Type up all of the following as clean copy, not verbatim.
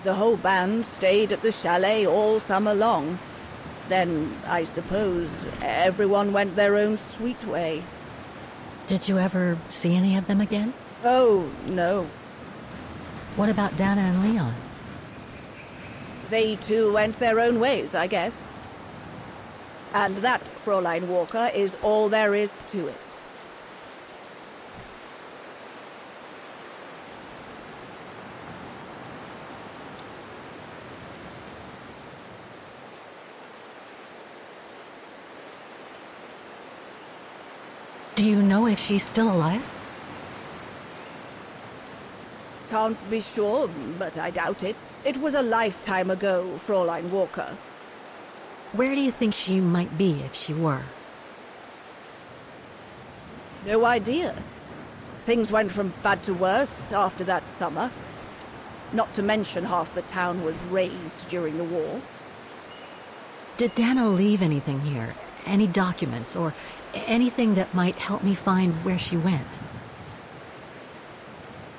The whole band stayed at the chalet all summer long. Then, I suppose, everyone went their own sweet way. Did you ever see any of them again? Oh, no. What about Dana and Leon? They too went their own ways, I guess. And that, Fräulein Walker, is all there is to it. Do you know if she's still alive? Can't be sure, but I doubt it. It was a lifetime ago, Fräulein Walker. Where do you think she might be if she were? No idea. Things went from bad to worse after that summer. Not to mention half the town was razed during the war. Did Dana leave anything here? Any documents or anything that might help me find where she went?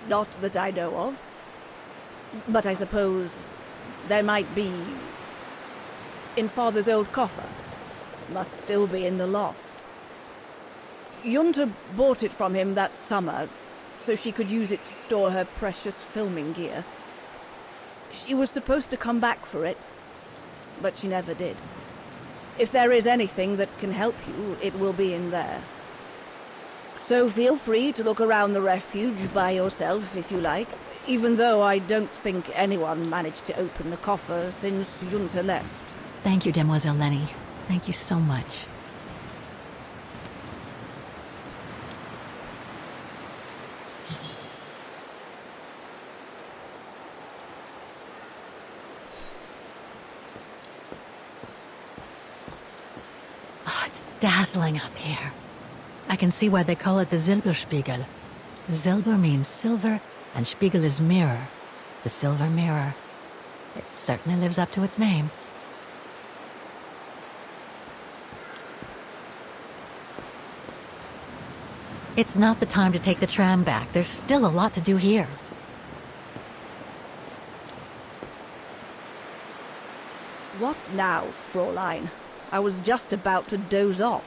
Not that I know of. But I suppose there might be in Father's old coffer. Must still be in the loft. Junta bought it from him that summer, so she could use it to store her precious filming gear. She was supposed to come back for it, but she never did. If there is anything that can help you, it will be in there. So feel free to look around the refuge by yourself if you like, even though I don't think anyone managed to open the coffer since Junta left. Thank you, Demoiselle Lenny. Thank you so much. Oh, it's dazzling up here. I can see why they call it the Silberspiegel. Silber means silver, and Spiegel is mirror. The silver mirror. It certainly lives up to its name. It's not the time to take the tram back. There's still a lot to do here. What now, Fräulein? I was just about to doze off.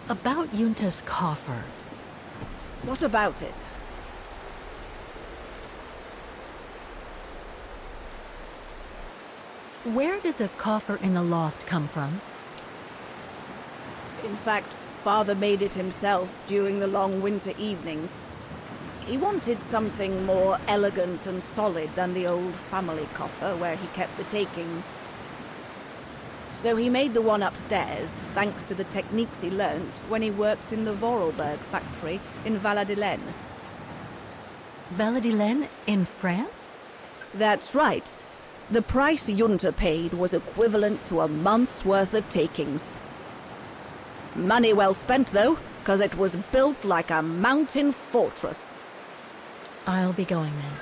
About Junta's coffer. What about it? Where did the coffer in the loft come from? In fact, Father made it himself during the long winter evenings. He wanted something more elegant and solid than the old family coffer where he kept the takings. So he made the one upstairs, thanks to the techniques he learnt when he worked in the Vorarlberg factory in Valladolid. Valladolid in France? That's right. The price Junta paid was equivalent to a month's worth of takings. Money well spent, though, because it was built like a mountain fortress. I'll be going then.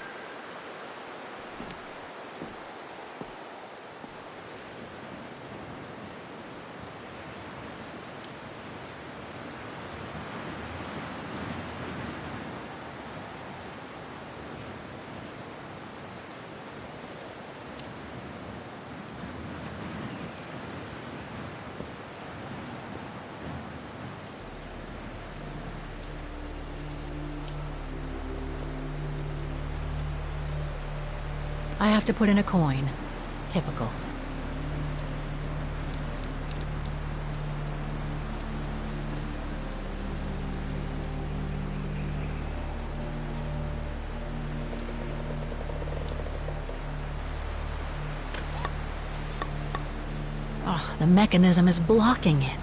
I have to put in a coin. Typical. Oh, the mechanism is blocking it.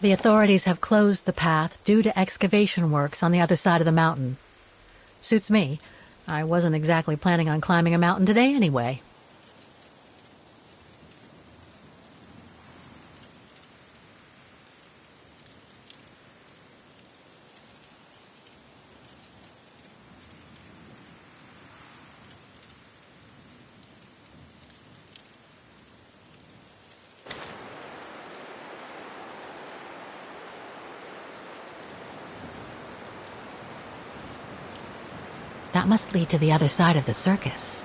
The authorities have closed the path due to excavation works on the other side of the mountain. Suits me. I wasn't exactly planning on climbing a mountain today anyway. That must lead to the other side of the circus.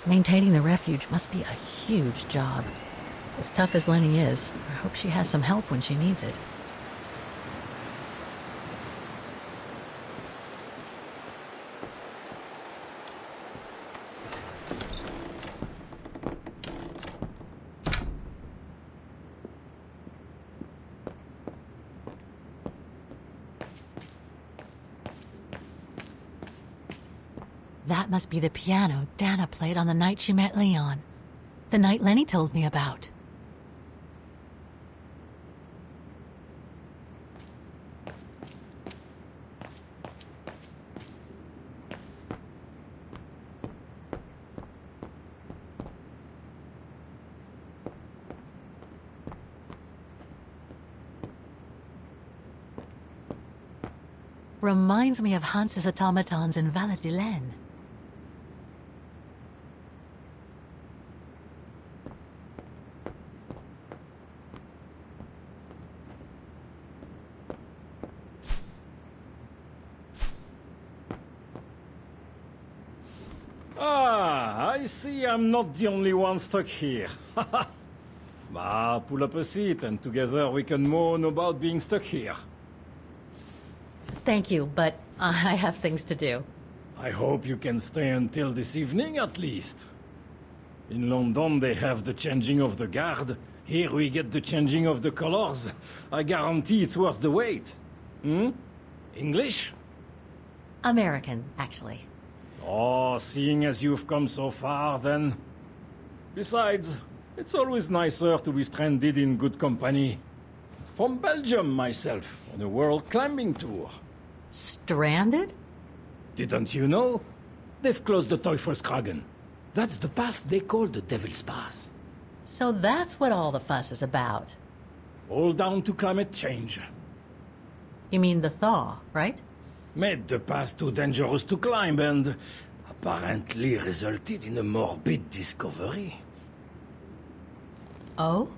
Maintaining the refuge must be a huge job. As tough as Lenny is, I hope she has some help when she needs it. That must be the piano Dana played on the night she met Leon. The night Lenny told me about. Reminds me of Hans's automatons in Valladolid. Ah, I see I'm not the only one stuck here. Bah, pull up a seat and together we can moan about being stuck here. Thank you, but I have things to do. I hope you can stay until this evening at least. In London they have the changing of the guard. Here we get the changing of the colors. I guarantee it's worth the wait. Hmm? English? American, actually. Oh, seeing as you've come so far, then. Besides, it's always nicer to be stranded in good company. From Belgium, myself, on a world climbing tour. Stranded? Didn't you know? They've closed the Teufelskragen. That's the path they call the Devil's Pass. So that's what all the fuss is about. All down to climate change. You mean the thaw, right? Made the path too dangerous to climb and apparently resulted in a morbid discovery. Oh?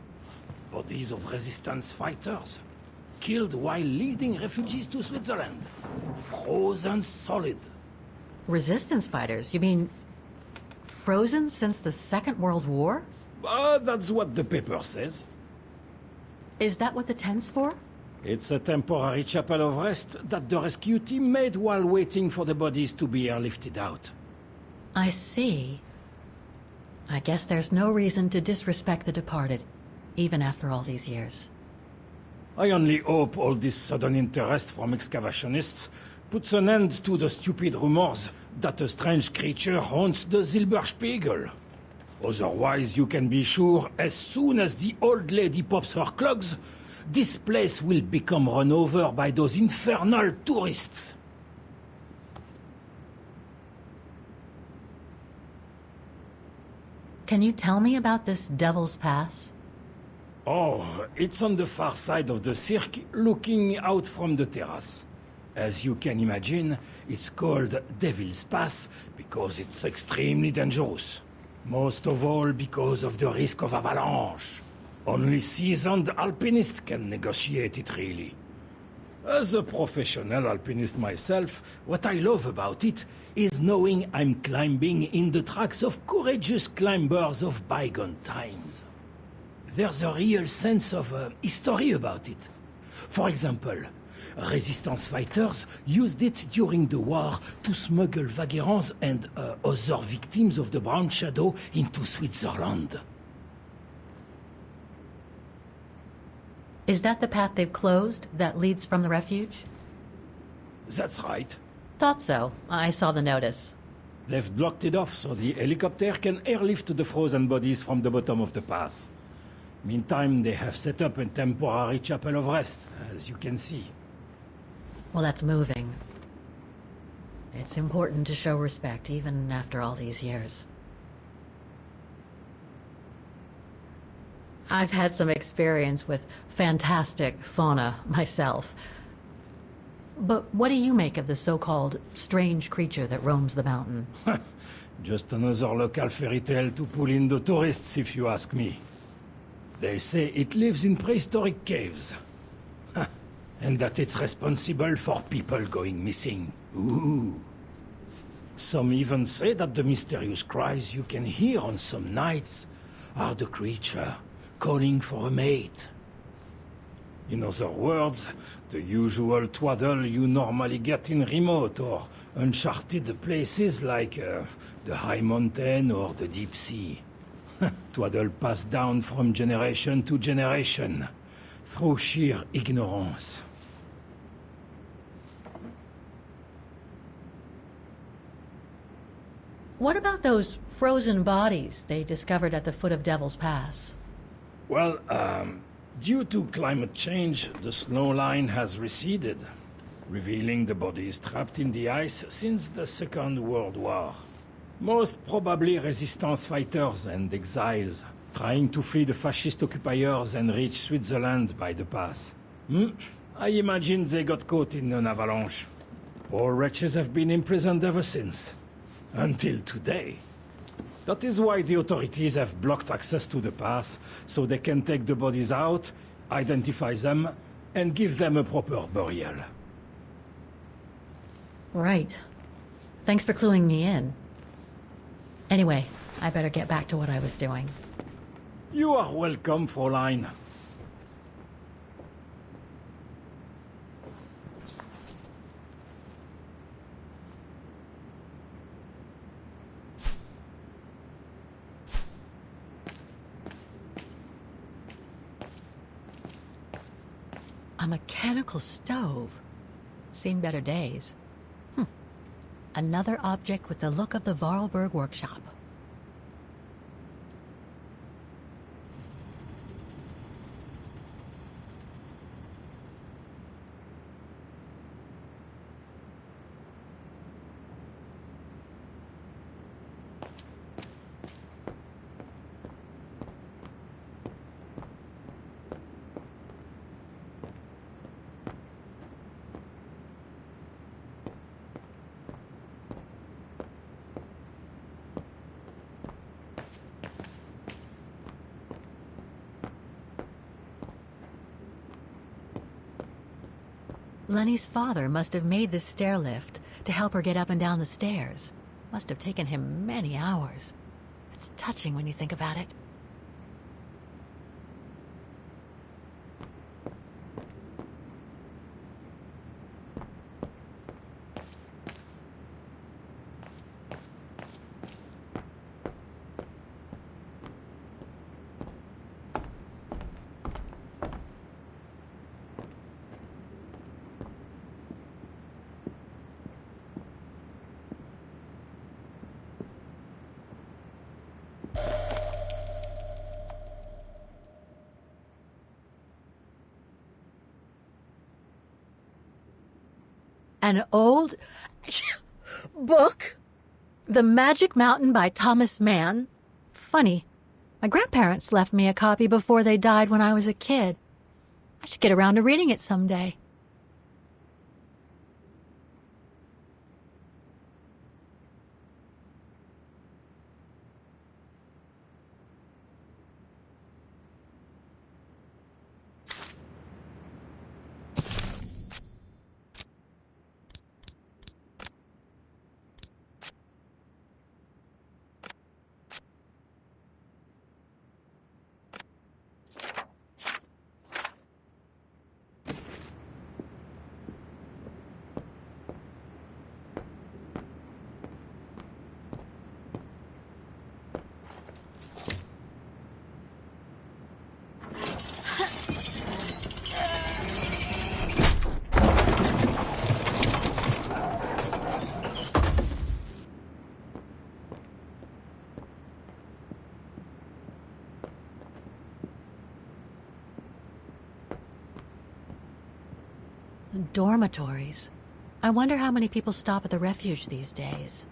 Bodies of resistance fighters, killed while leading refugees to Switzerland. Frozen solid. Resistance fighters? You mean frozen since the Second World War? That's what the paper says. Is that what the tent's for? It's a temporary chapel of rest that the rescue team made while waiting for the bodies to be airlifted out. I see. I guess there's no reason to disrespect the departed, even after all these years. I only hope all this sudden interest from excavationists puts an end to the stupid rumors that a strange creature haunts the Silberspiegel. Otherwise, you can be sure as soon as the old lady pops her clogs, this place will become run over by those infernal tourists. Can you tell me about this Devil's Pass? Oh, it's on the far side of the cirque, looking out from the terrace. As you can imagine, it's called Devil's Pass because it's extremely dangerous. Most of all because of the risk of avalanche. Only seasoned alpinists can negotiate it, really. As a professional alpinist myself, what I love about it is knowing I'm climbing in the tracks of courageous climbers of bygone times. There's a real sense of history about it. For example, resistance fighters used it during the war to smuggle vagrants and other victims of the Brown Shadow into Switzerland. Is that the path they've closed that leads from the refuge? That's right. Thought so. I saw the notice. They've blocked it off so the helicopter can airlift the frozen bodies from the bottom of the pass. Meantime, they have set up a temporary chapel of rest, as you can see. Well, that's moving. It's important to show respect, even after all these years. I've had some experience with fantastic fauna myself. But what do you make of the so-called strange creature that roams the mountain? Just another local fairy tale to pull in the tourists, if you ask me. They say it lives in prehistoric caves. And that it's responsible for people going missing. Ooh. Some even say that the mysterious cries you can hear on some nights are the creature calling for a mate. In other words, the usual twaddle you normally get in remote or uncharted places like the high mountain or the deep sea. Twaddle passed down from generation to generation, through sheer ignorance. What about those frozen bodies they discovered at the foot of Devil's Pass? Well, due to climate change, the snow line has receded, revealing the bodies trapped in the ice since the Second World War. Most probably resistance fighters and exiles, trying to flee the fascist occupiers and reach Switzerland by the pass. I imagine they got caught in an avalanche. Poor wretches have been imprisoned ever since. Until today. That is why the authorities have blocked access to the pass, so they can take the bodies out, identify them, and give them a proper burial. Right. Thanks for cluing me in. Anyway, I better get back to what I was doing. You are welcome, Fräulein. A mechanical stove. Seen better days. Another object with the look of the Vorarlberg workshop. Lenny's father must have made this stair lift to help her get up and down the stairs. Must have taken him many hours. It's touching when you think about it. An old book? The Magic Mountain by Thomas Mann? Funny. My grandparents left me a copy before they died when I was a kid. I should get around to reading it someday. Dormitories. I wonder how many people stop at the refuge these days.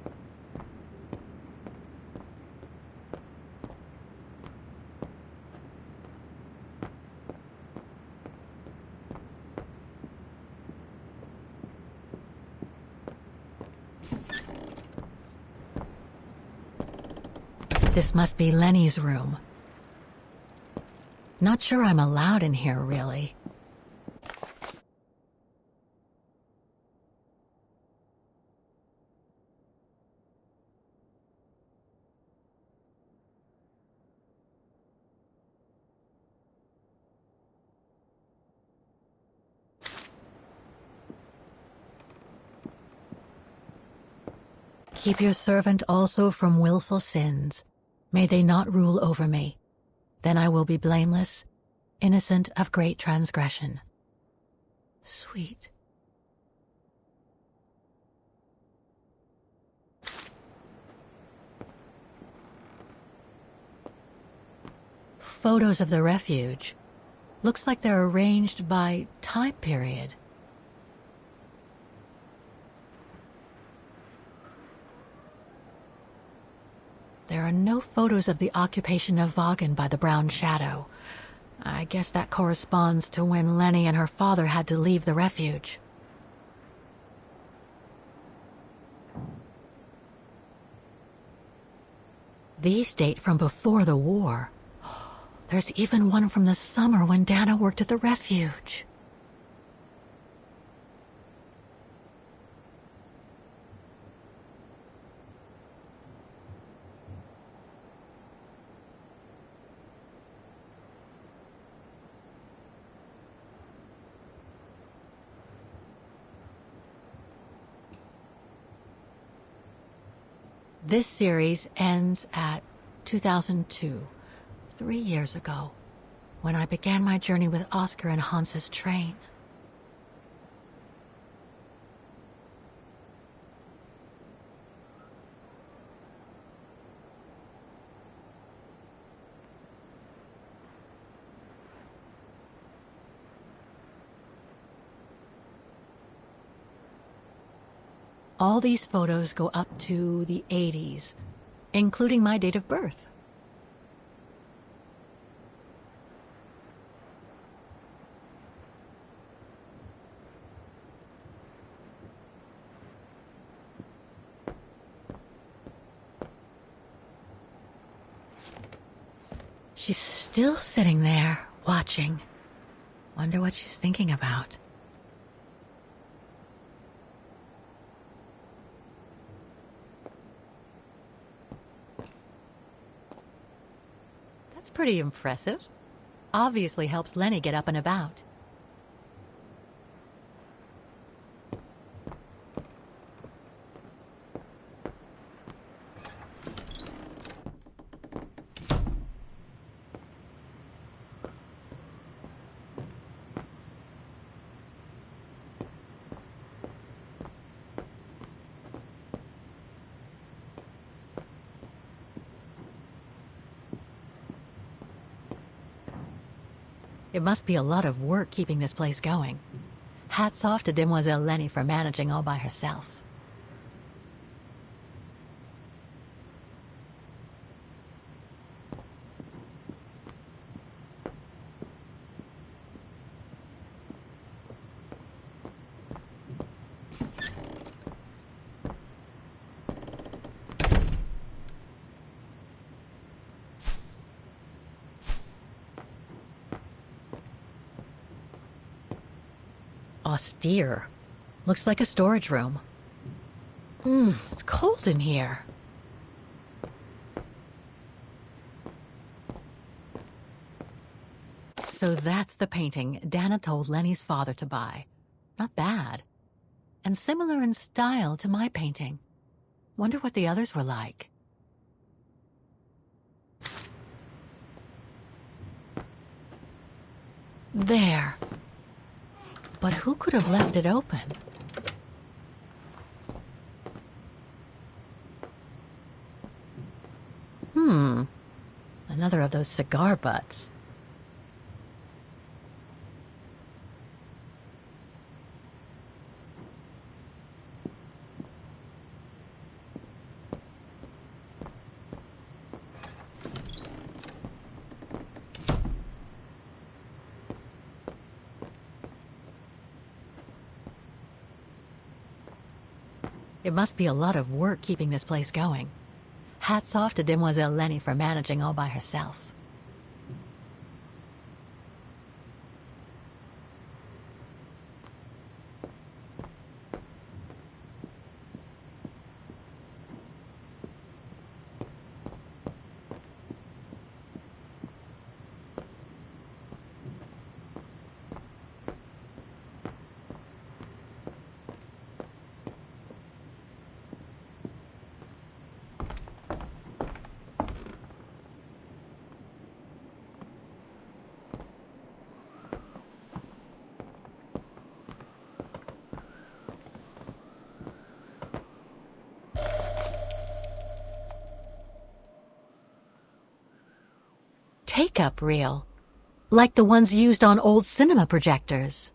This must be Lenny's room. Not sure I'm allowed in here, really. Keep your servant also from willful sins. May they not rule over me. Then I will be blameless, innocent of great transgression. Sweet. Photos of the refuge. Looks like they're arranged by time period. There are no photos of the occupation of Vaughan by the Brown Shadow. I guess that corresponds to when Lenny and her father had to leave the refuge. These date from before the war. There's even one from the summer when Dana worked at the refuge. This series ends at 2002, 3 years ago, when I began my journey with Oscar and Hans's train. All these photos go up to the 80s, including my date of birth. She's still sitting there, watching. Wonder what she's thinking about. That's pretty impressive. Obviously helps Lenny get up and about. It must be a lot of work keeping this place going. Hats off to Demoiselle Lenny for managing all by herself. Austere. Looks like a storage room. It's cold in here. So that's the painting Dana told Lenny's father to buy. Not bad. And similar in style to my painting. Wonder what the others were like. There. But who could have left it open? Another of those cigar butts. It must be a lot of work keeping this place going. Hats off to Demoiselle Lenny for managing all by herself. Take-up reel, like the ones used on old cinema projectors.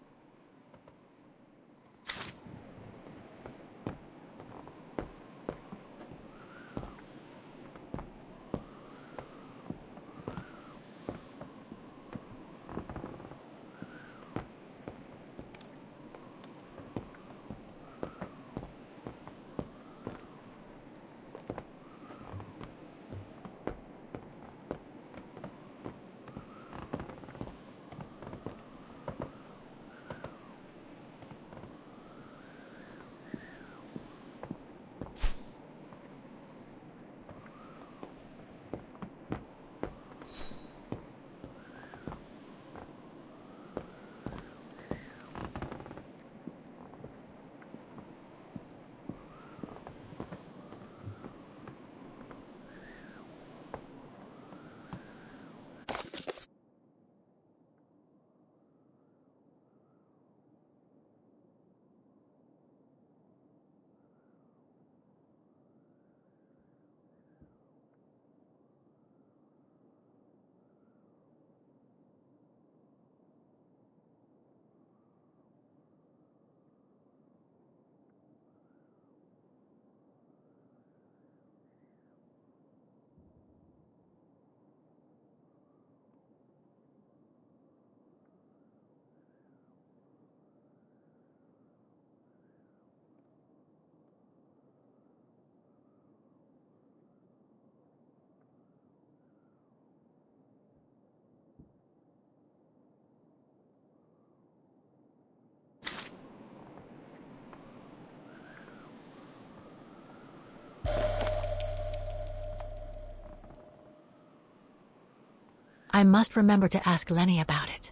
I must remember to ask Lenny about it.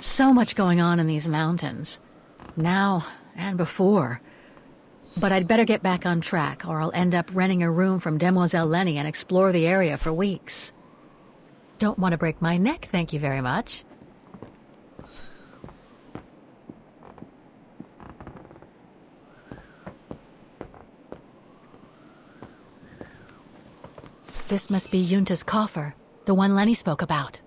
So much going on in these mountains, now and before. But I'd better get back on track, or I'll end up renting a room from Demoiselle Lenny and explore the area for weeks. Don't want to break my neck, thank you very much. This must be Yunta's coffer, the one Lenny spoke about.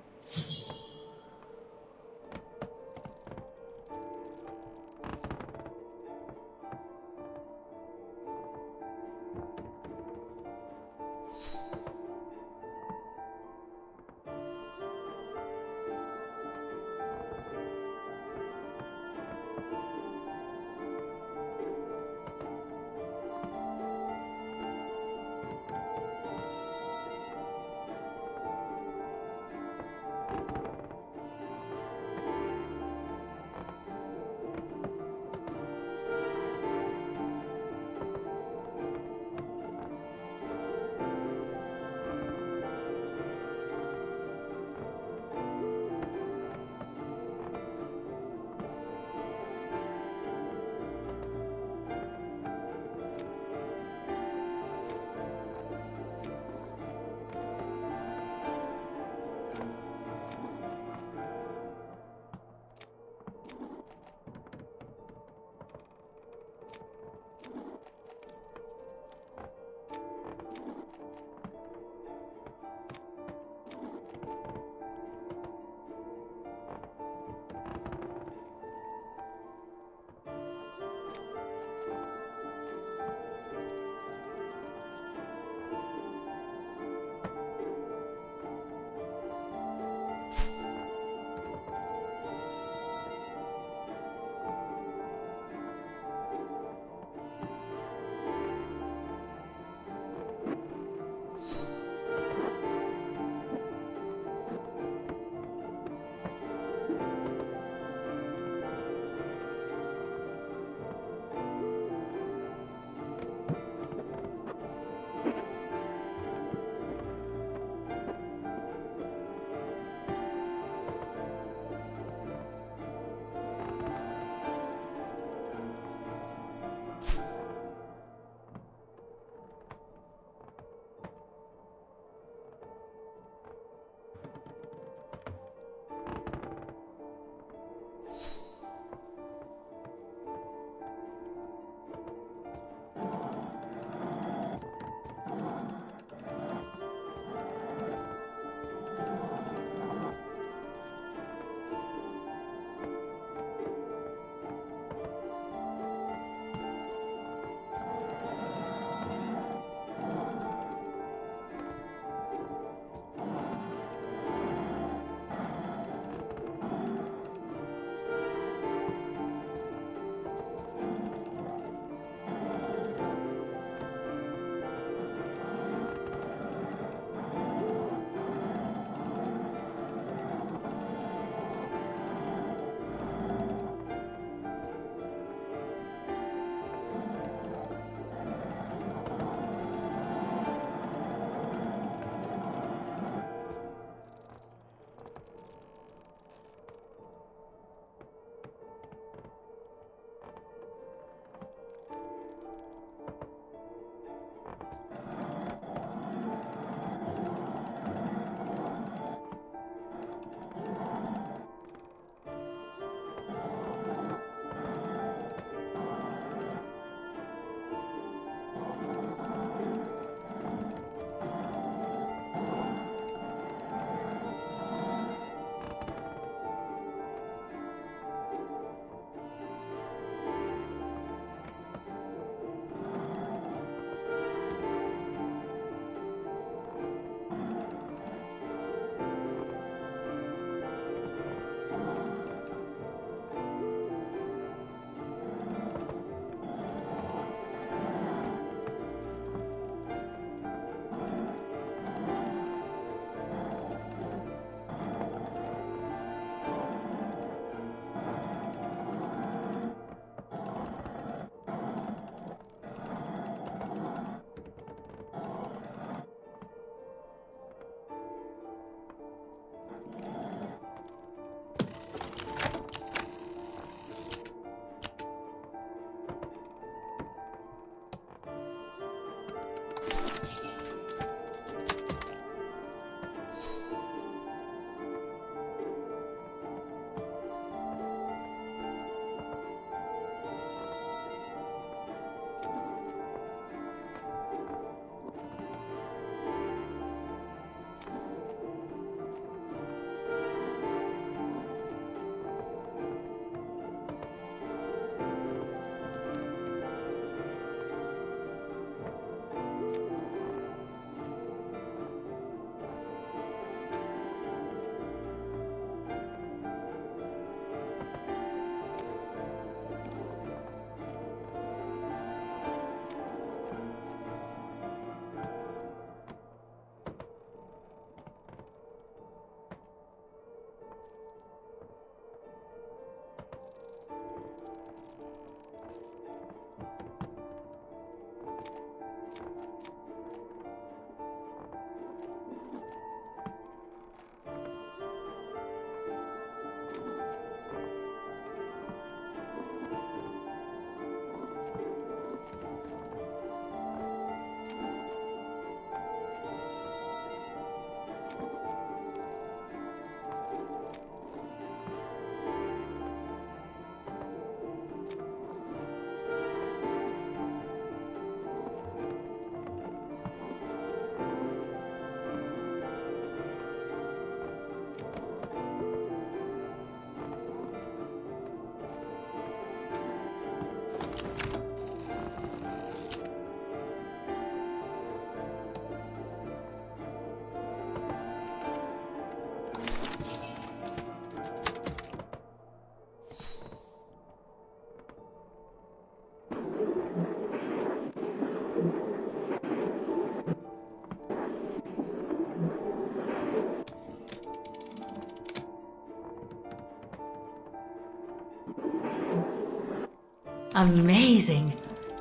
Amazing!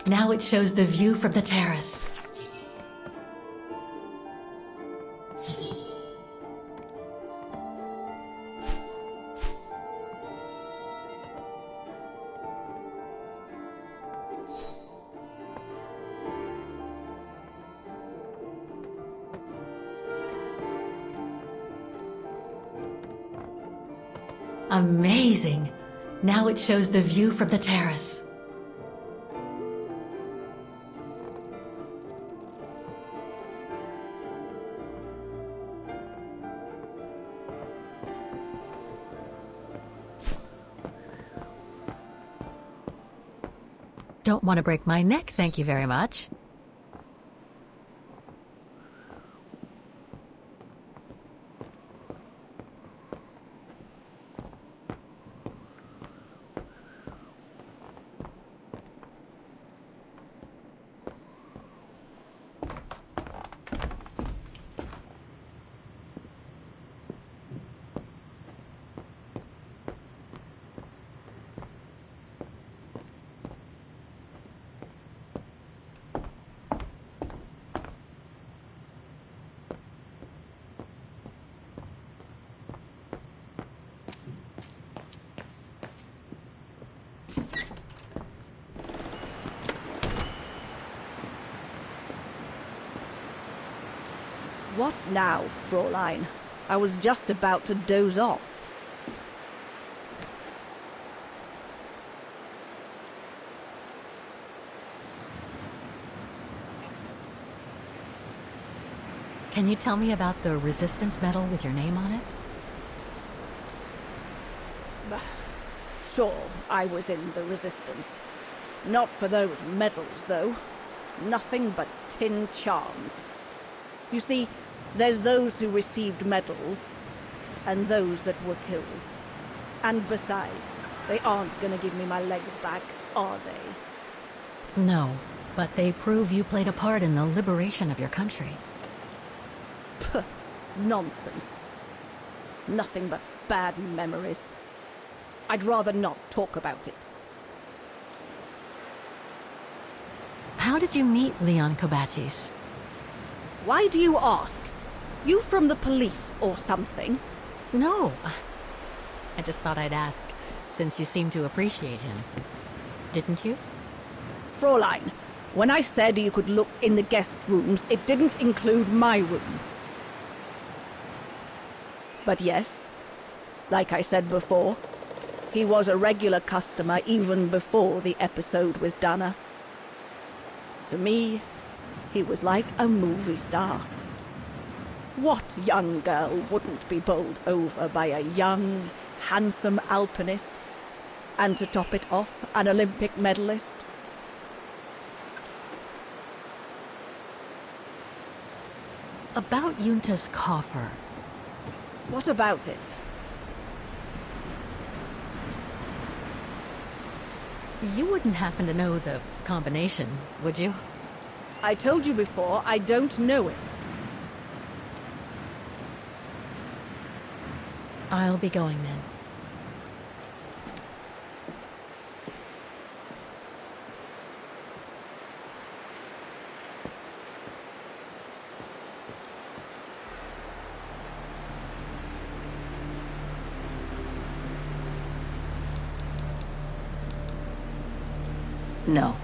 Now it shows the view from the terrace. Amazing! Now it shows the view from the terrace. Don't want to break my neck, thank you very much. What now, Fräulein? I was just about to doze off. Can you tell me about the resistance medal with your name on it? Sure, I was in the Resistance. Not for those medals, though. Nothing but tin charms. You see, there's those who received medals, and those that were killed. And besides, they aren't gonna give me my legs back, are they? No, but they prove you played a part in the liberation of your country. Puh, nonsense. Nothing but bad memories. I'd rather not talk about it. How did you meet Leon Kobatis? Why do you ask? You from the police or something? No. I just thought I'd ask, since you seem to appreciate him. Didn't you? Fräulein, when I said you could look in the guest rooms, it didn't include my room. But yes, like I said before, he was a regular customer even before the episode with Dana. To me, he was like a movie star. What young girl wouldn't be bowled over by a young, handsome alpinist, and to top it off, an Olympic medalist? About Junta's coffer. What about it? You wouldn't happen to know the combination, would you? I told you before, I don't know it. I'll be going then. No.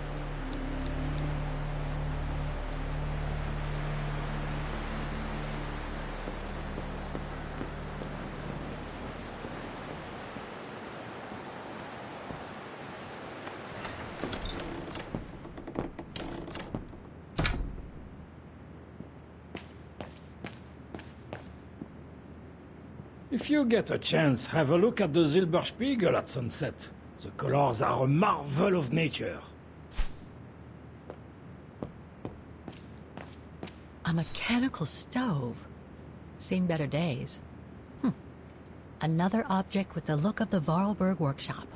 If you get a chance, have a look at the Silberspiegel at sunset. The colors are a marvel of nature. A mechanical stove. Seen better days. Another object with the look of the Vorarlberg workshop.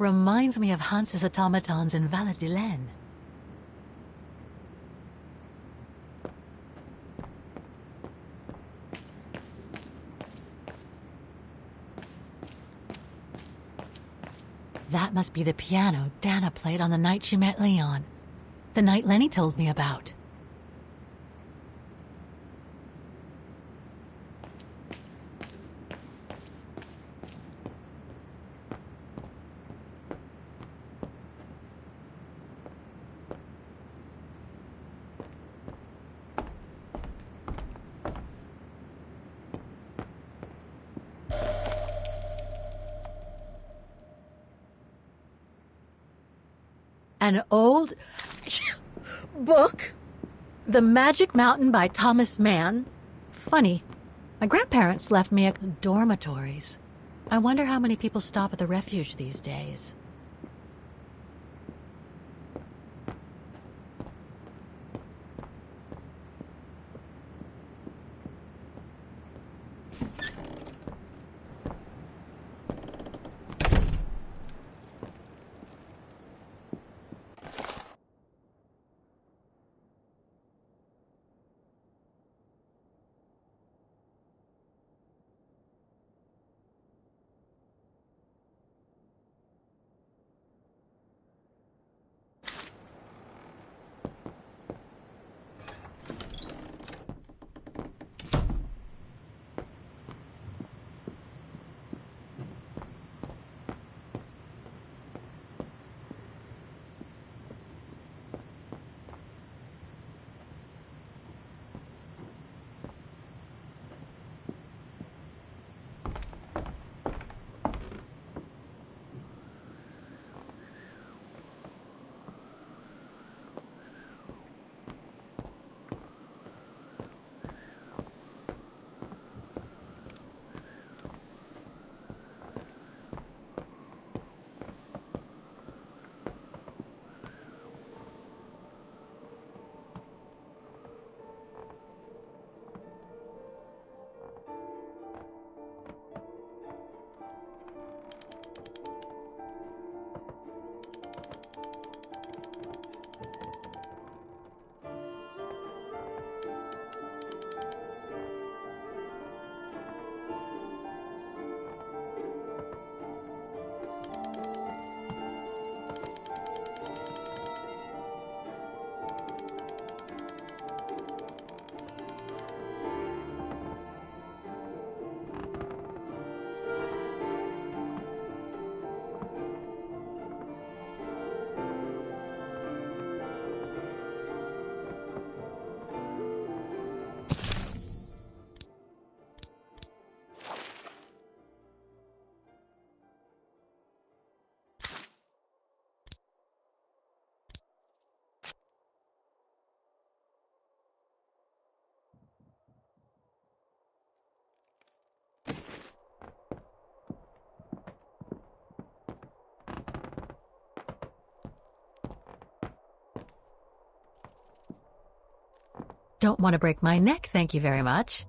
reminds me of Hans's automatons in Valladolid. That must be the piano Dana played on the night she met Leon. The night Lenny told me about. An old book? The Magic Mountain by Thomas Mann? Funny. My grandparents left me at dormitories. I wonder how many people stop at the refuge these days. Don't want to break my neck, thank you very much.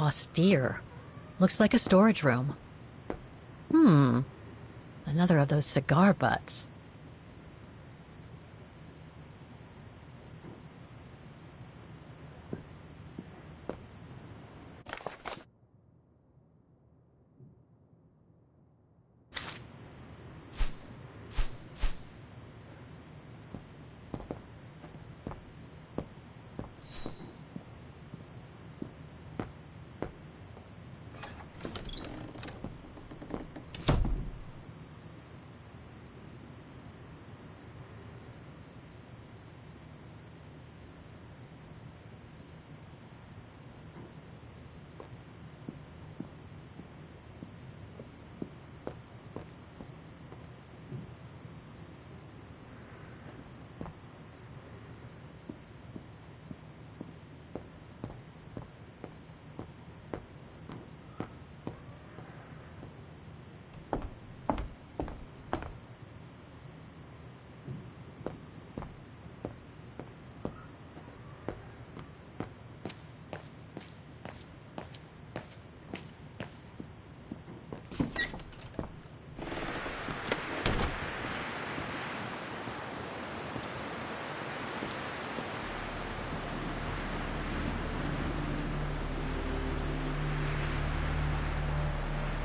Austere. Looks like a storage room. Another of those cigar butts.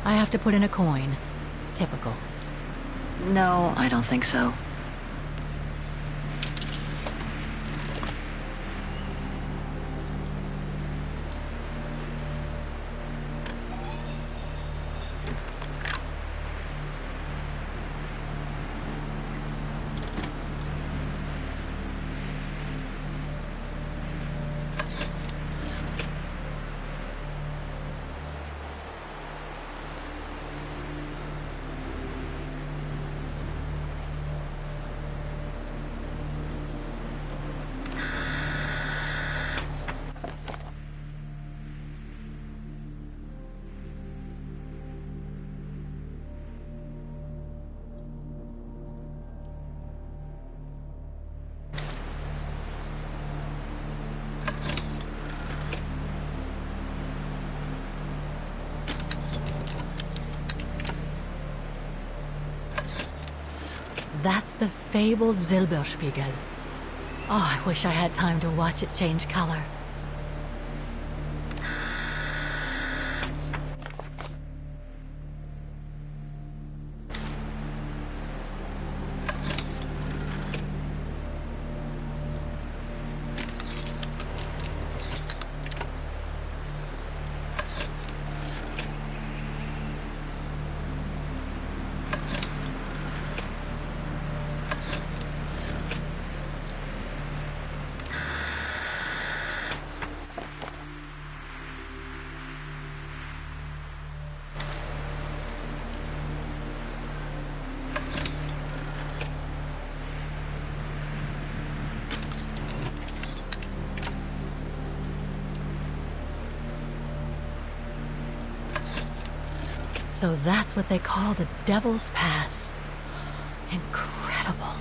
I have to put in a coin. Typical. No, I don't think so. That's the fabled Silberspiegel. Oh, I wish I had time to watch it change color. So that's what they call the Devil's Pass. Incredible.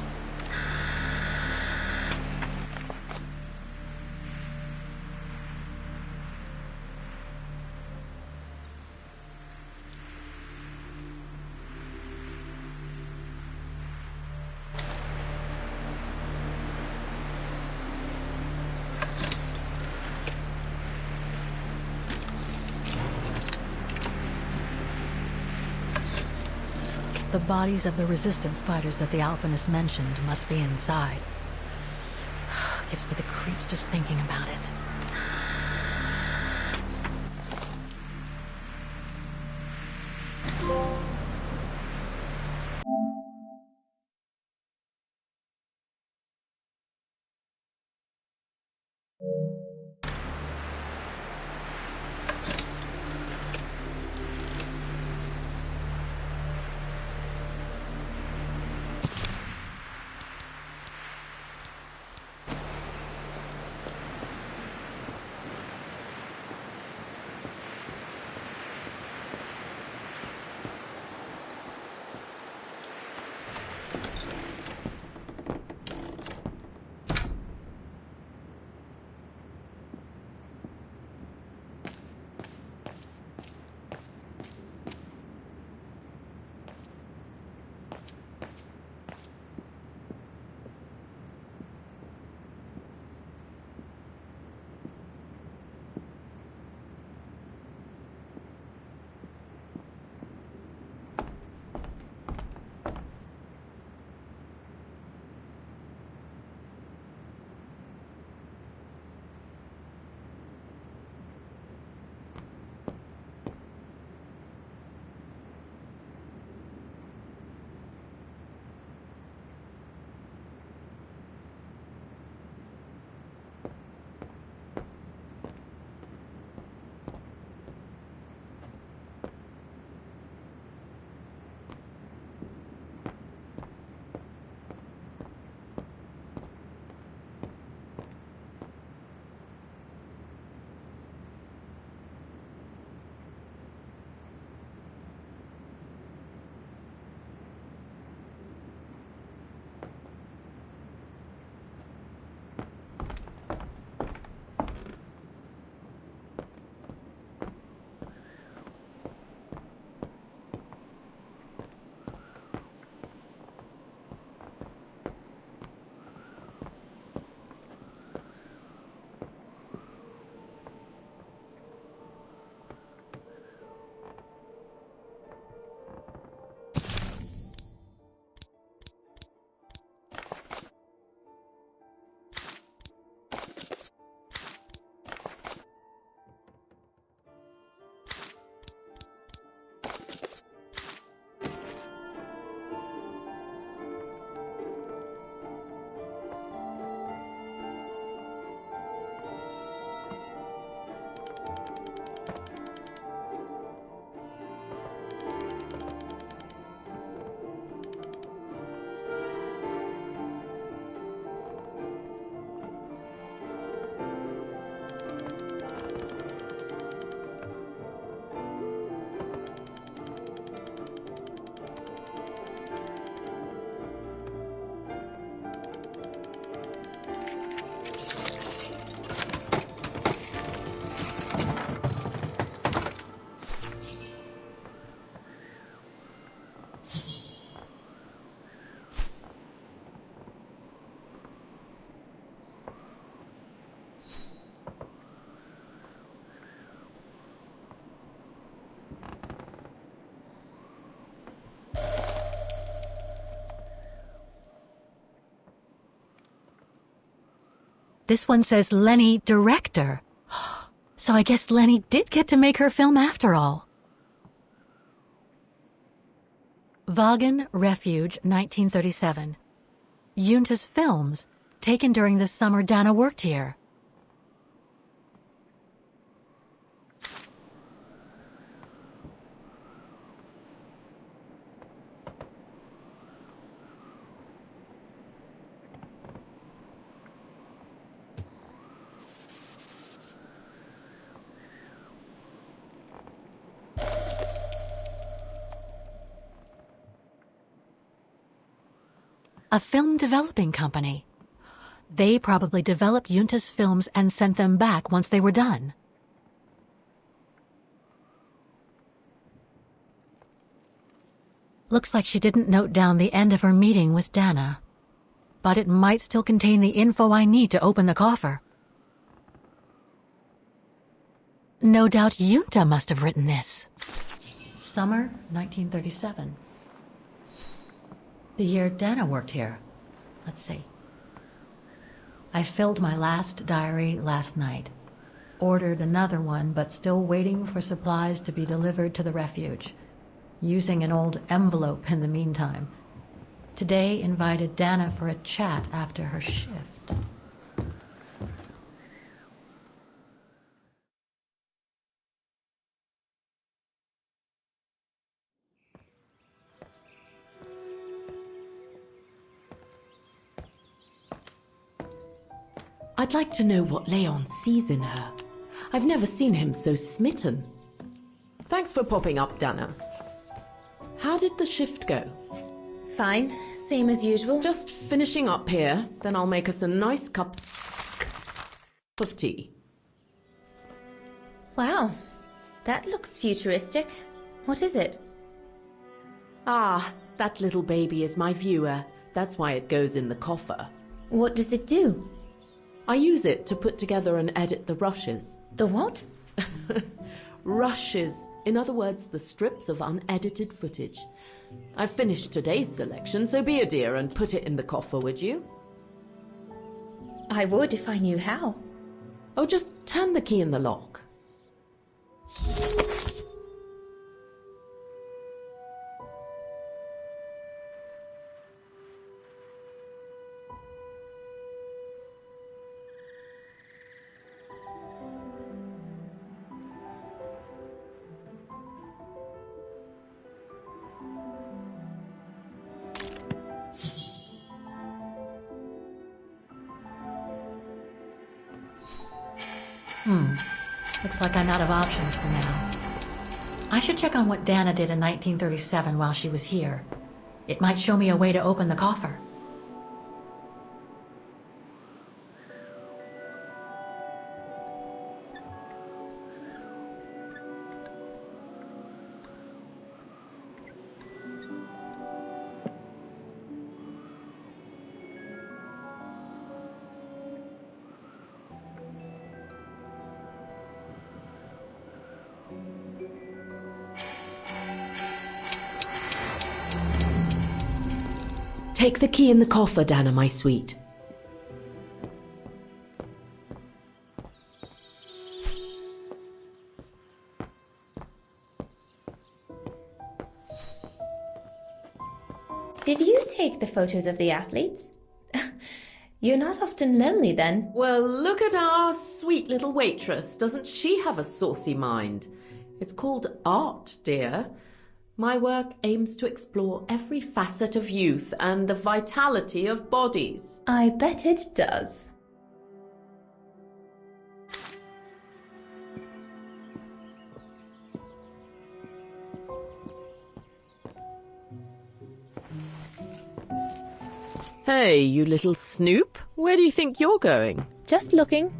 The bodies of the resistance fighters that the alpinist mentioned must be inside. Gives me the creeps just thinking about it. This one says Lenny, director. So I guess Lenny did get to make her film after all. Vagen Refuge, 1937. Junta's films, taken during the summer Dana worked here. A film developing company. They probably developed Junta's films and sent them back once they were done. Looks like she didn't note down the end of her meeting with Dana. But it might still contain the info I need to open the coffer. No doubt Junta must have written this. Summer 1937. The year Dana worked here. Let's see. I filled my last diary last night. Ordered another one, but still waiting for supplies to be delivered to the refuge. Using an old envelope in the meantime. Today invited Dana for a chat after her shift. I'd like to know what Leon sees in her. I've never seen him so smitten. Thanks for popping up, Dana. How did the shift go? Fine, same as usual. Just finishing up here, then I'll make us a nice cup of tea. Wow, that looks futuristic. What is it? Ah, that little baby is my viewer. That's why it goes in the coffer. What does it do? I use it to put together and edit the rushes. The what? Rushes. In other words, the strips of unedited footage. I've finished today's selection, so be a dear and put it in the coffer, would you? I would if I knew how. Oh, just turn the key in the lock. Looks like I'm out of options for now. I should check on what Dana did in 1937 while she was here. It might show me a way to open the coffer. Take the key in the coffer, Dana, my sweet. Did you take the photos of the athletes? You're not often lonely then. Well, look at our sweet little waitress. Doesn't she have a saucy mind? It's called art, dear. My work aims to explore every facet of youth and the vitality of bodies. I bet it does. Hey, you little snoop. Where do you think you're going? Just looking.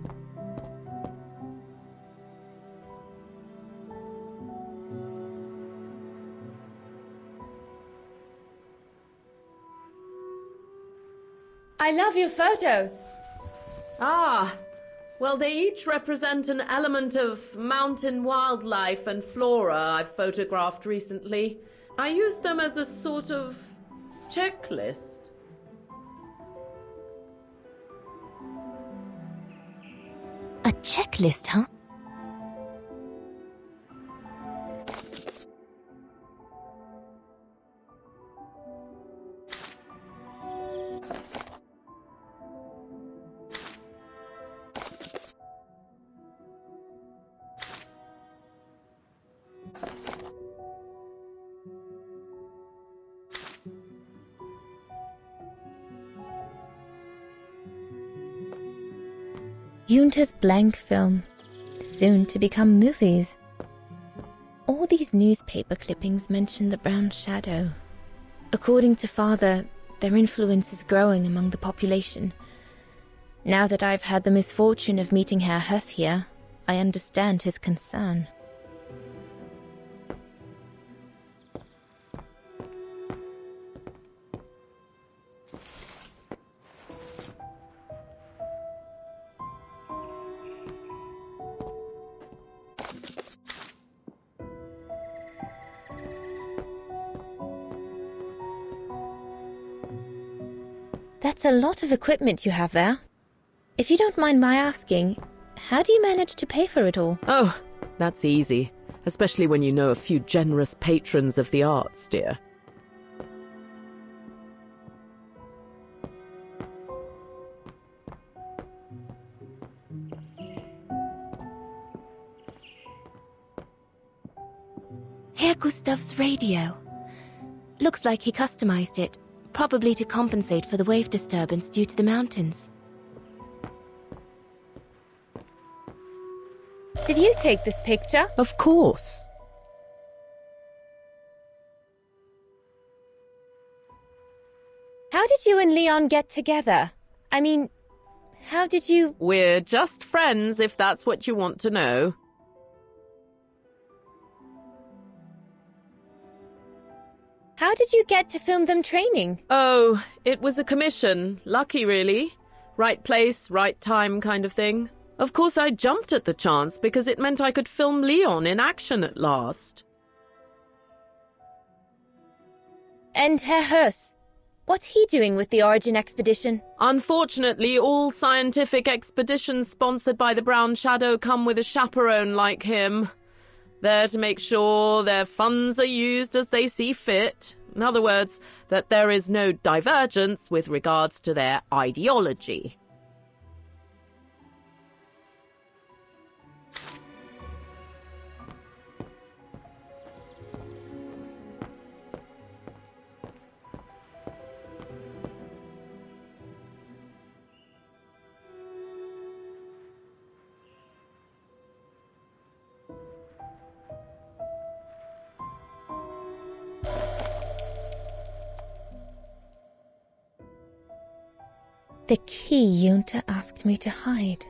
I love your photos. Ah, well, they each represent an element of mountain wildlife and flora I've photographed recently. I use them as a sort of checklist. checklist, huh? Junta's blank film, soon to become movies. All these newspaper clippings mention the Brown Shadow. According to Father, their influence is growing among the population. Now that I've had the misfortune of meeting Herr Huss here, I understand his concern. That's a lot of equipment you have there. If you don't mind my asking, how do you manage to pay for it all? Oh, that's easy. Especially when you know a few generous patrons of the arts, dear. Herr Gustav's radio. Looks like he customized it, probably to compensate for the wave disturbance due to the mountains. Did you take this picture? Of course. How did you and Leon get together? I mean, how did you... We're just friends, if that's what you want to know. How did you get to film them training? Oh, it was a commission. Lucky, really. Right place, right time kind of thing. Of course, I jumped at the chance because it meant I could film Leon in action at last. And Herr Huss, what's he doing with the Origin expedition? Unfortunately, all scientific expeditions sponsored by the Brown Shadow come with a chaperone like him. There to make sure their funds are used as they see fit. In other words, that there is no divergence with regards to their ideology. The key Junta asked me to hide.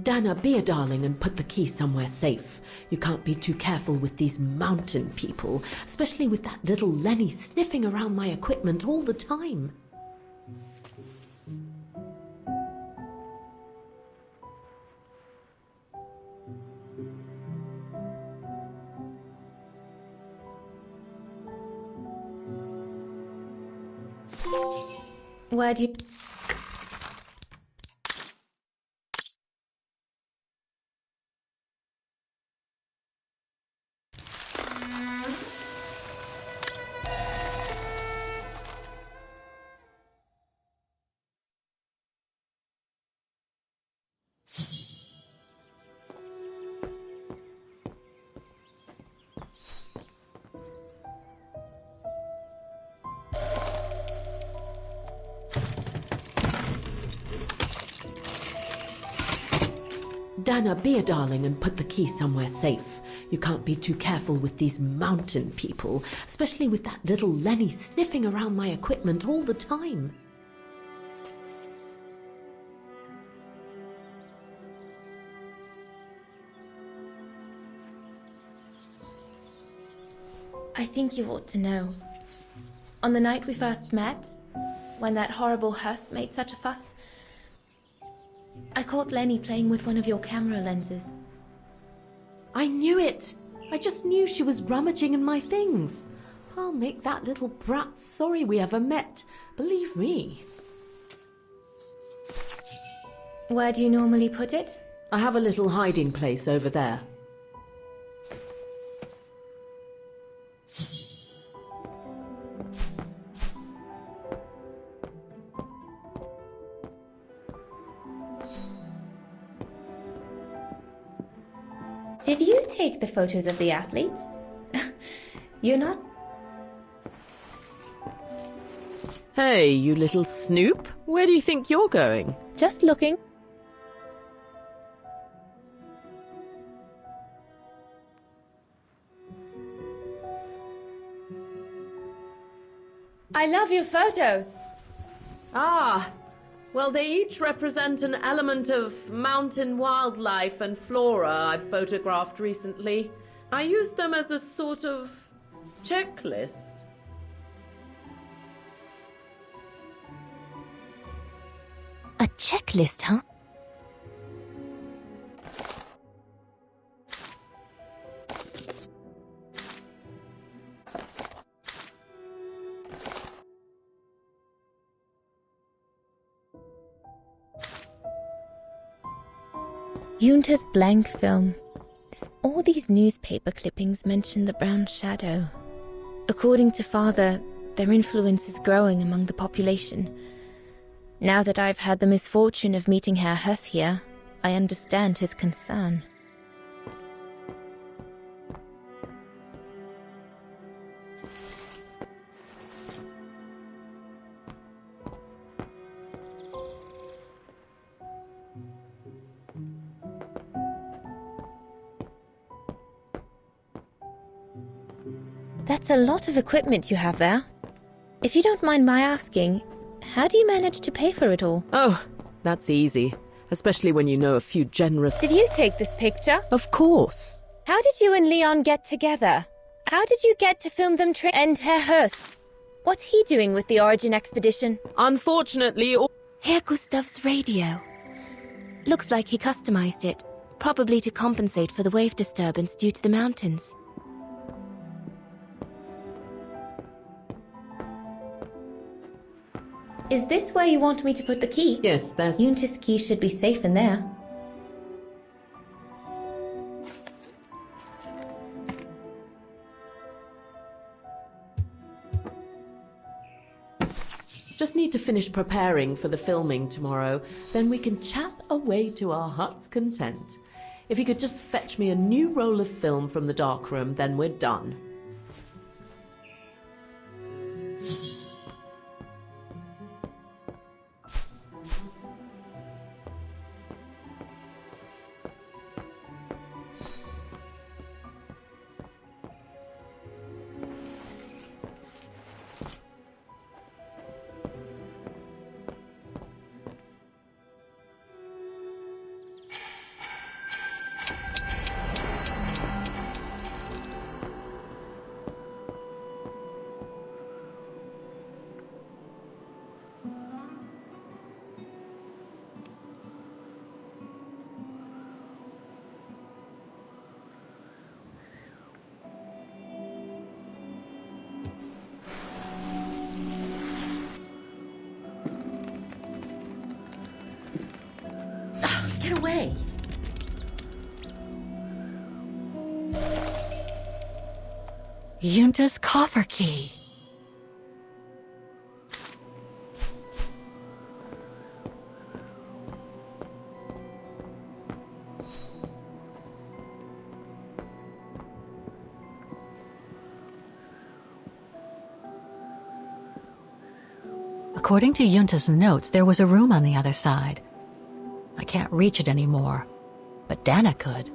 Dana, be a darling and put the key somewhere safe. You can't be too careful with these mountain people, especially with that little Lenny sniffing around my equipment all the time. Where do you... Dana, be a darling and put the key somewhere safe. You can't be too careful with these mountain people, especially with that little Lenny sniffing around my equipment all the time. I think you ought to know. On the night we first met, when that horrible Huss made such a fuss, I caught Lenny playing with one of your camera lenses. I knew it! I just knew she was rummaging in my things. I'll make that little brat sorry we ever met. Believe me. Where do you normally put it? I have a little hiding place over there. Did you take the photos of the athletes? You're not... Hey, you little snoop. Where do you think you're going? Just looking. I love your photos. Ah, well, they each represent an element of mountain wildlife and flora I've photographed recently. I used them as a sort of checklist. A checklist, huh? Yunta's blank film. All these newspaper clippings mention the brown shadow. According to Father, their influence is growing among the population. Now that I've had the misfortune of meeting Herr Huss here, I understand his concern. That's a lot of equipment you have there. If you don't mind my asking, how do you manage to pay for it all? Oh, that's easy. Especially when you know a few generous... Did you take this picture? Of course. How did you and Leon get together? How did you get to film them and Herr Huss? What's he doing with the Origin expedition? Unfortunately... Herr Gustav's radio. Looks like he customized it, probably to compensate for the wave disturbance due to the mountains. Is this where you want me to put the key? Yes, there's... Yunta's key should be safe in there. Just need to finish preparing for the filming tomorrow. Then we can chat away to our heart's content. If you could just fetch me a new roll of film from the darkroom, then we're done. Get away! Yunta's coffer key. According to Yunta's notes, there was a room on the other side. I can't reach it anymore, but Dana could.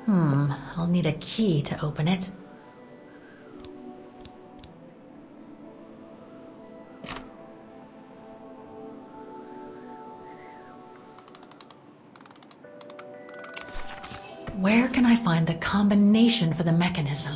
I'll need a key to open it. Where can I find the combination for the mechanism?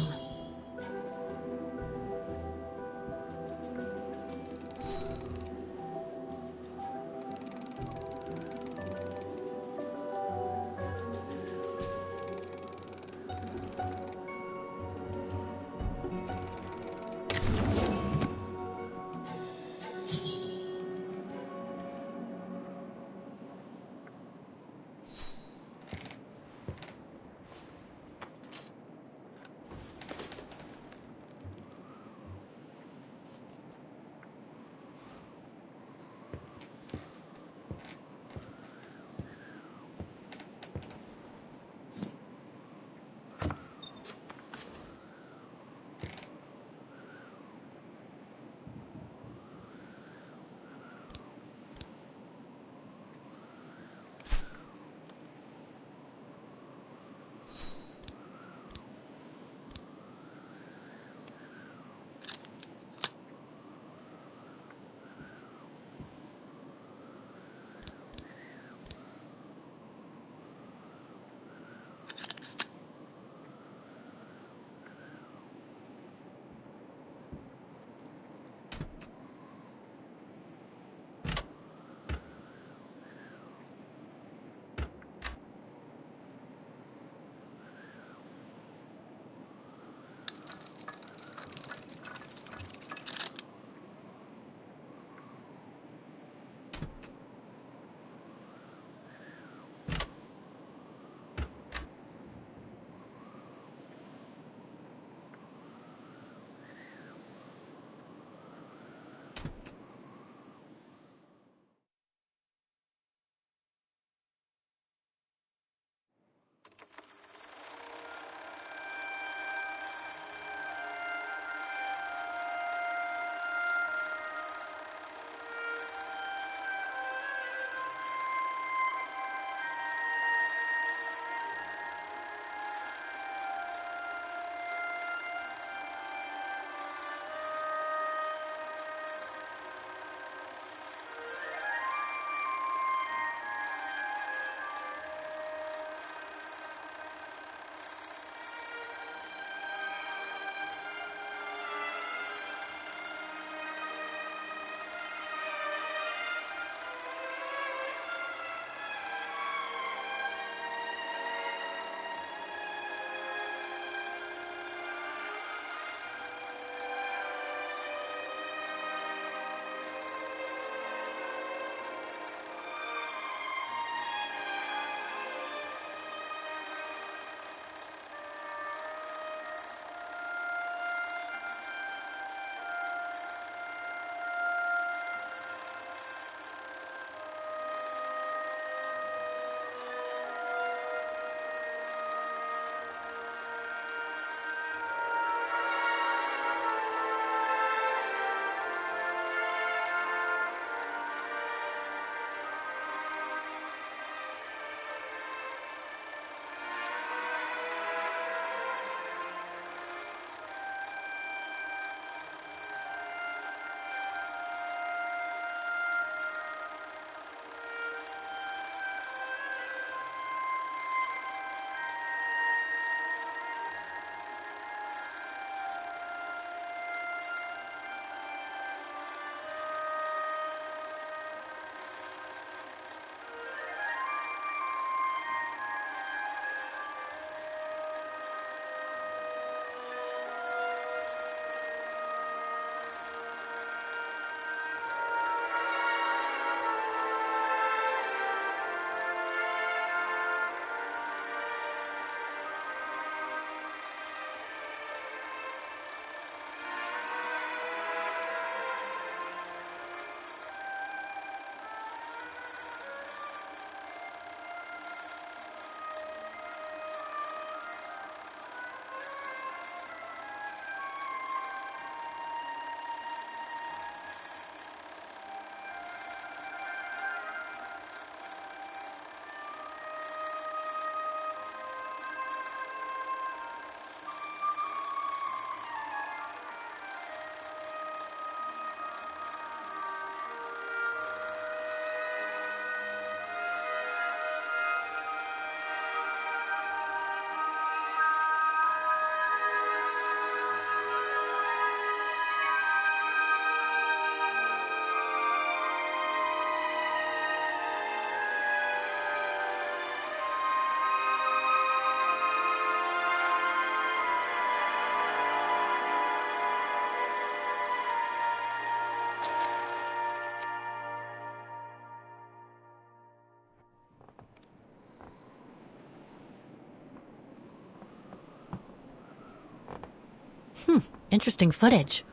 Interesting footage.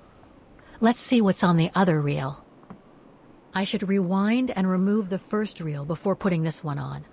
Let's see what's on the other reel. I should rewind and remove the first reel before putting this one on.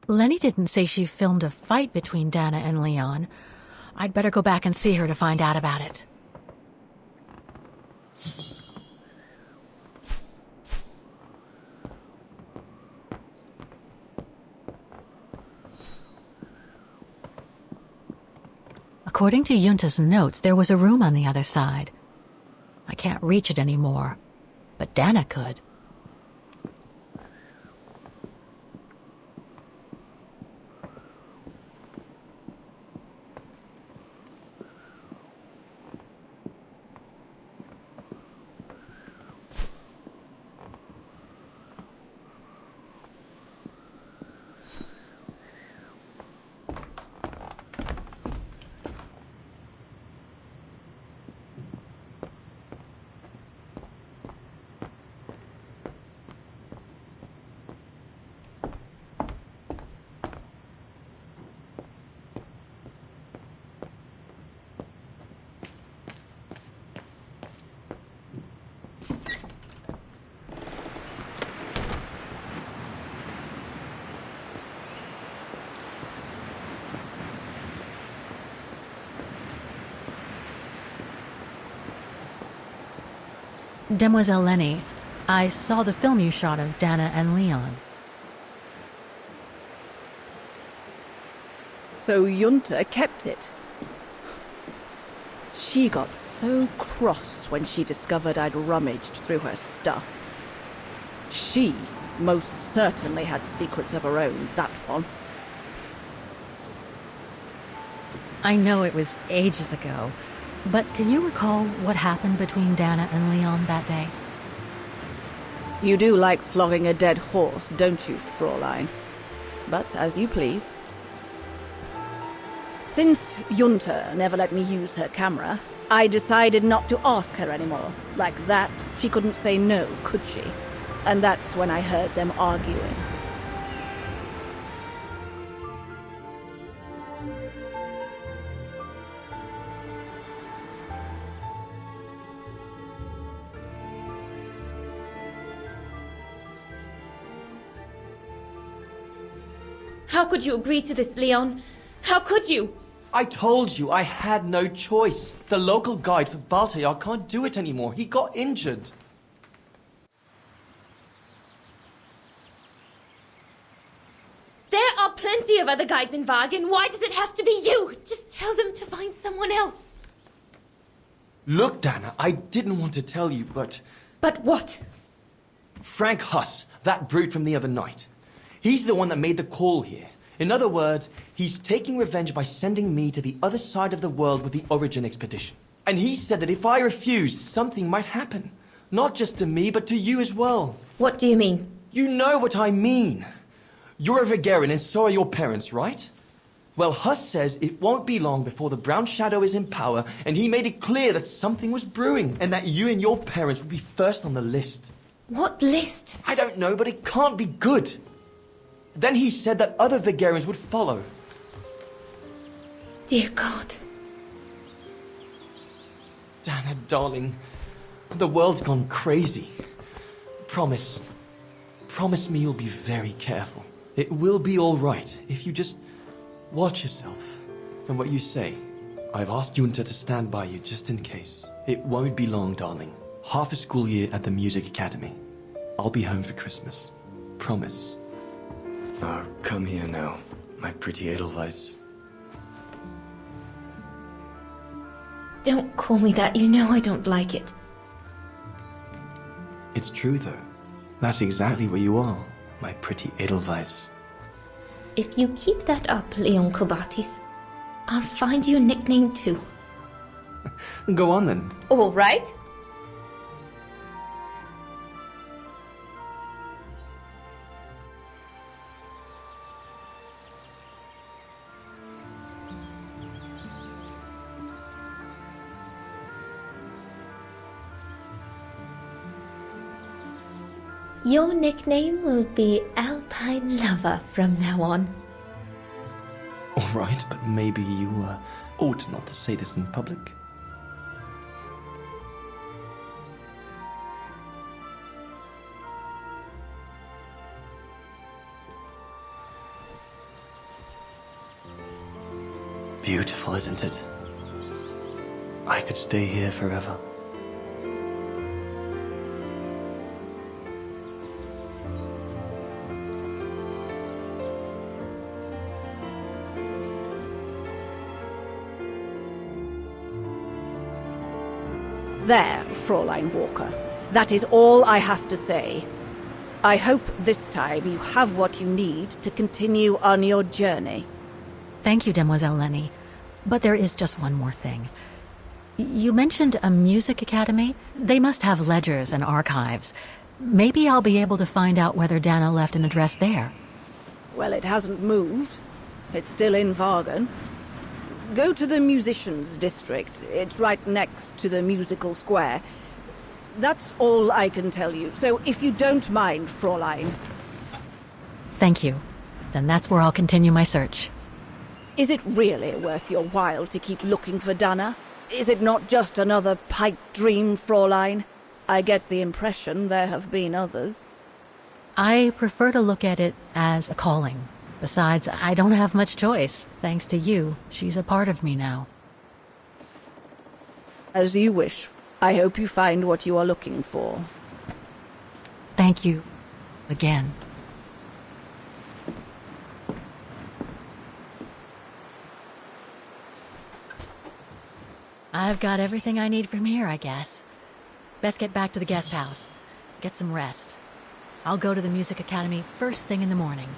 Lenny didn't say she filmed a fight between Dana and Leon. I'd better go back and see her to find out about it. According to Yunta's notes, there was a room on the other side. I can't reach it anymore, but Dana could. Demoiselle Lenny, I saw the film you shot of Dana and Leon. So Junta kept it. She got so cross when she discovered I'd rummaged through her stuff. She most certainly had secrets of her own, that one. I know it was ages ago, but can you recall what happened between Dana and Leon that day? You do like flogging a dead horse, don't you, Fraulein? But as you please. Since Junta never let me use her camera, I decided not to ask her anymore. Like that, she couldn't say no, could she? And that's when I heard them arguing. How could you agree to this, Leon? How could you? I told you I had no choice. The local guide for Baltayar can't do it anymore. He got injured. There are plenty of other guides in Wagen. Why does it have to be you? Just tell them to find someone else. Look, Dana, I didn't want to tell you, but... But what? Frank Huss, that brute from the other night. He's the one that made the call here. In other words, he's taking revenge by sending me to the other side of the world with the Origin expedition. And he said that if I refused, something might happen. Not just to me, but to you as well. What do you mean? You know what I mean. You're a Vegarian and so are your parents, right? Well, Huss says it won't be long before the Brown Shadow is in power, and he made it clear that something was brewing, and that you and your parents would be first on the list. What list? I don't know, but it can't be good. Then he said that other Vegarians would follow. Dear God. Dana, darling, the world's gone crazy. Promise me you'll be very careful. It will be all right if you just watch yourself and what you say. I've asked Junta to stand by you just in case. It won't be long, darling. Half a school year at the music academy. I'll be home for Christmas. Promise. Oh, come here now, my pretty Edelweiss. Don't call me that. You know I don't like it. It's true, though. That's exactly what you are, my pretty Edelweiss. If you keep that up, Leon Kobatis, I'll find you a nickname too. Go on, then. All right. Your nickname will be Alpine Lover from now on. All right, but maybe you ought not to say this in public. Beautiful, isn't it? I could stay here forever. There, Fräulein Walker. That is all I have to say. I hope this time you have what you need to continue on your journey. Thank you, Demoiselle Lenny. But there is just one more thing. You mentioned a music academy? They must have ledgers and archives. Maybe I'll be able to find out whether Dana left an address there. Well, it hasn't moved. It's still in Vargan. Go to the musicians' district. It's right next to the musical square. That's all I can tell you, so if you don't mind, Fräulein. Thank you. Then that's where I'll continue my search. Is it really worth your while to keep looking for Dana? Is it not just another pipe dream, Fräulein? I get the impression there have been others. I prefer to look at it as a calling. Besides, I don't have much choice. Thanks to you, she's a part of me now. As you wish. I hope you find what you are looking for. Thank you. Again. I've got everything I need from here, I guess. Best get back to the guest house. Get some rest. I'll go to the music academy first thing in the morning.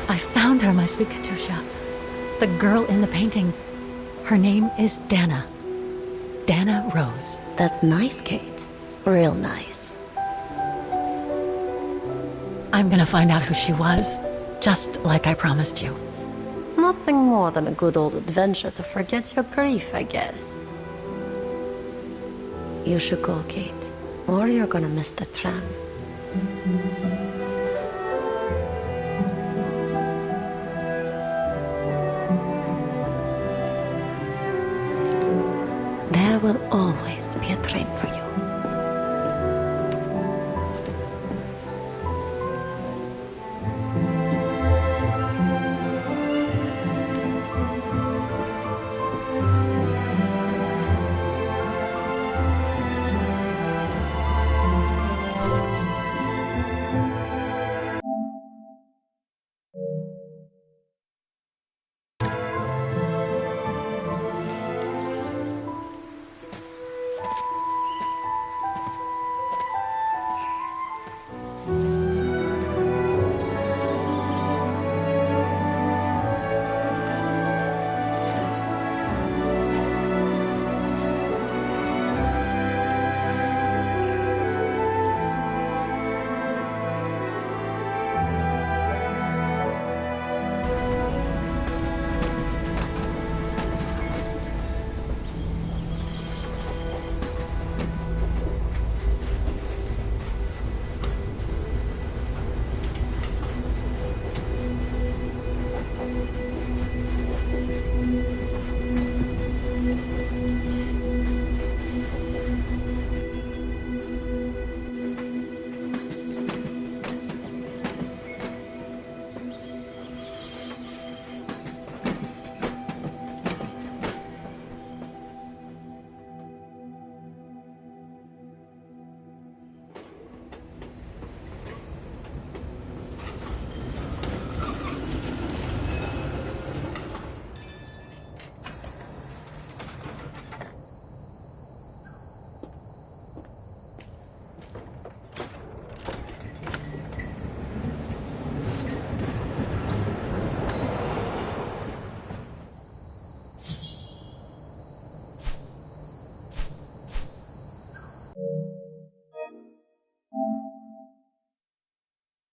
I found her, my sweet Katusha. The girl in the painting. Her name is Dana. Dana Rose. That's nice, Kate. Real nice. I'm gonna find out who she was, just like I promised you. Nothing more than a good old adventure to forget your grief, I guess. You should go, Kate, or you're gonna miss the tram. There will always